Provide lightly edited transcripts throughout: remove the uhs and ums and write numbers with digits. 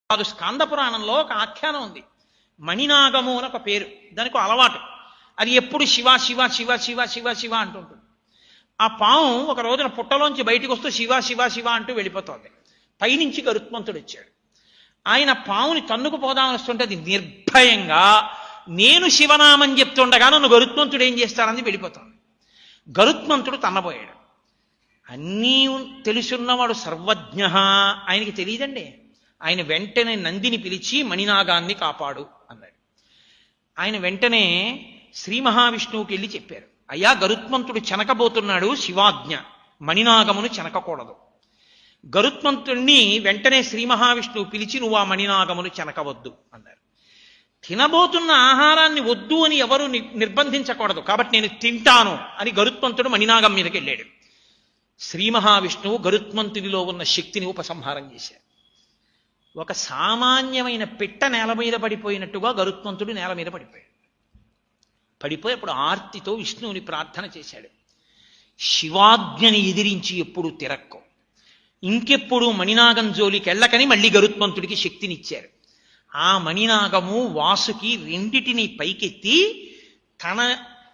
కాదు. స్కంద పురాణంలో ఒక ఆఖ్యానం ఉంది. మణినాగము అని ఒక పేరు, దానికి ఒక అలవాటు. అది ఎప్పుడు శివ శివ శివ శివ శివ శివ అంటుంటుంది. ఆ పాము ఒక రోజున పుట్టలోంచి బయటికి వస్తూ శివ శివ శివ అంటూ వెళ్ళిపోతుంది. పైనుంచి గరుత్మంతుడు వచ్చాడు. ఆయన పాముని తన్నుకు పోదామని వస్తుంటే అది నిర్భయంగా నేను శివనామని చెప్తుండగా నన్ను గరుత్మంతుడు ఏం చేస్తాడని వెళ్ళిపోతుంది. గరుత్మంతుడు తన్నబోయాడు. అన్నీ తెలుసున్నవాడు సర్వజ్ఞ, ఆయనకి తెలియదండి. ఆయన వెంటనే నందిని పిలిచి మణినాగాన్ని కాపాడు అన్నాడు. ఆయన వెంటనే శ్రీ మహావిష్ణువుకి వెళ్ళి చెప్పారు, అయ్యా గరుత్మంతుడు చెనకబోతున్నాడు, శివాజ్ఞ, మణినాగమును చెనకకూడదు. గరుత్మంతుడిని వెంటనే శ్రీ మహావిష్ణువు పిలిచి నువ్వు ఆ మణినాగమును చెనకవద్దు అన్నారు. తినబోతున్న ఆహారాన్ని వద్దు అని ఎవరు నిర్బంధించకూడదు, కాబట్టి నేను తింటాను అని గరుత్మంతుడు మణినాగం మీదకి వెళ్ళాడు. శ్రీ మహావిష్ణువు గరుత్మంతుడిలో ఉన్న శక్తిని ఉపసంహారం చేశారు. ఒక సామాన్యమైన పిట్ట నేల మీద పడిపోయినట్టుగా గరుత్మంతుడు నేల మీద పడిపోయాడు. పడిపోయి అప్పుడు ఆర్తితో విష్ణువుని ప్రార్థన చేశాడు, శివాజ్ఞని ఎదిరించి ఎప్పుడు తిరక్కో, ఇంకెప్పుడు మణినాగం జోలికి వెళ్ళకని మళ్ళీ గరుత్మంతుడికి శక్తినిచ్చారు. ఆ మణినాగము వాసుకి రెండిటిని పైకెత్తి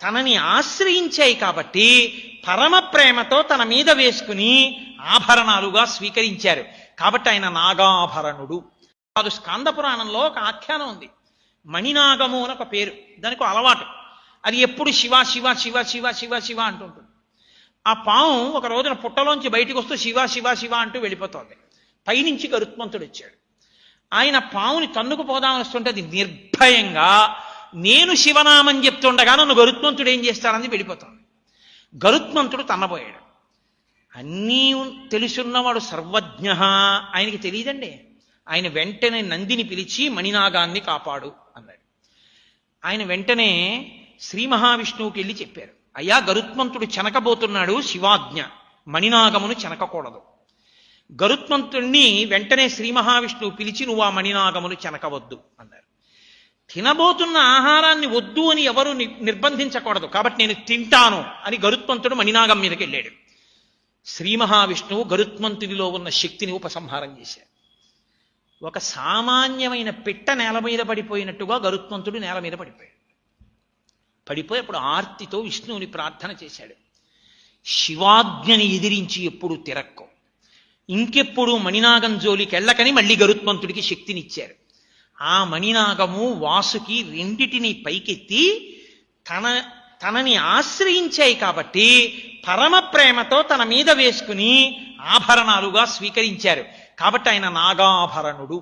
తనని ఆశ్రయించాయి కాబట్టి పరమ ప్రేమతో తన మీద వేసుకుని ఆభరణాలుగా స్వీకరించారు. కాబట్టి ఆయన నాగాభరణుడు. కాదు. స్కంద పురాణంలో ఒక ఆఖ్యానం ఉంది. మణినాగము అని ఒక పేరు, దానికి ఒక అలవాటు. అది ఎప్పుడు శివ శివ శివ శివ శివ శివ అంటుంటుంది. ఆ పాము ఒక రోజున పుట్టలోంచి బయటికి వస్తూ శివ శివ శివ అంటూ వెళ్ళిపోతుంది. పైనుంచి గరుత్మంతుడు వచ్చాడు. ఆయన పాముని తన్నుకు పోదామని వస్తుంటే అది నిర్భయంగా నేను శివనామని చెప్తుండగా నన్ను గరుత్మంతుడు ఏం చేస్తాడని వెళ్ళిపోతుంది. గరుత్మంతుడు తన్నబోయాడు. అన్నీ తెలుసున్నవాడు సర్వజ్ఞ, ఆయనకి తెలియదండి. ఆయన వెంటనే నందిని పిలిచి మణినాగాన్ని కాపాడు అన్నాడు. ఆయన వెంటనే శ్రీ మహావిష్ణువుకి వెళ్ళి చెప్పారు, అయ్యా గరుత్మంతుడు చెనకబోతున్నాడు, శివాజ్ఞ, మణినాగమును చెనకకూడదు. గరుత్మంతుడిని వెంటనే శ్రీ మహావిష్ణువు పిలిచి నువ్వు ఆ మణినాగమును చెనకవద్దు అన్నారు. తినబోతున్న ఆహారాన్ని వద్దు అని ఎవరు నిర్బంధించకూడదు, కాబట్టి నేను తింటాను అని గరుత్మంతుడు మణినాగం మీదకి వెళ్ళాడు. శ్రీ మహావిష్ణువు గరుత్మంతుడిలో ఉన్న శక్తిని ఉపసంహారం చేశారు. ఒక సామాన్యమైన పిట్ట నేల మీద పడిపోయినట్టుగా గరుత్మంతుడు నేల మీద పడిపోయాడు. పడిపోయి అప్పుడు ఆర్తితో విష్ణువుని ప్రార్థన చేశాడు, శివాజ్ఞని ఎదిరించి ఎప్పుడు తిరక్కో, ఇంకెప్పుడు మణినాగం జోలికి వెళ్ళకని మళ్ళీ గరుత్మంతుడికి శక్తినిచ్చారు. ఆ మణినాగము వాసుకి రెండిటిని పైకెత్తి తనని ఆశ్రయించాయి కాబట్టి పరమ ప్రేమతో తన మీద వేసుకుని ఆభరణాలుగా స్వీకరించారు. కాబట్టి ఆయన నాగాభరణుడు.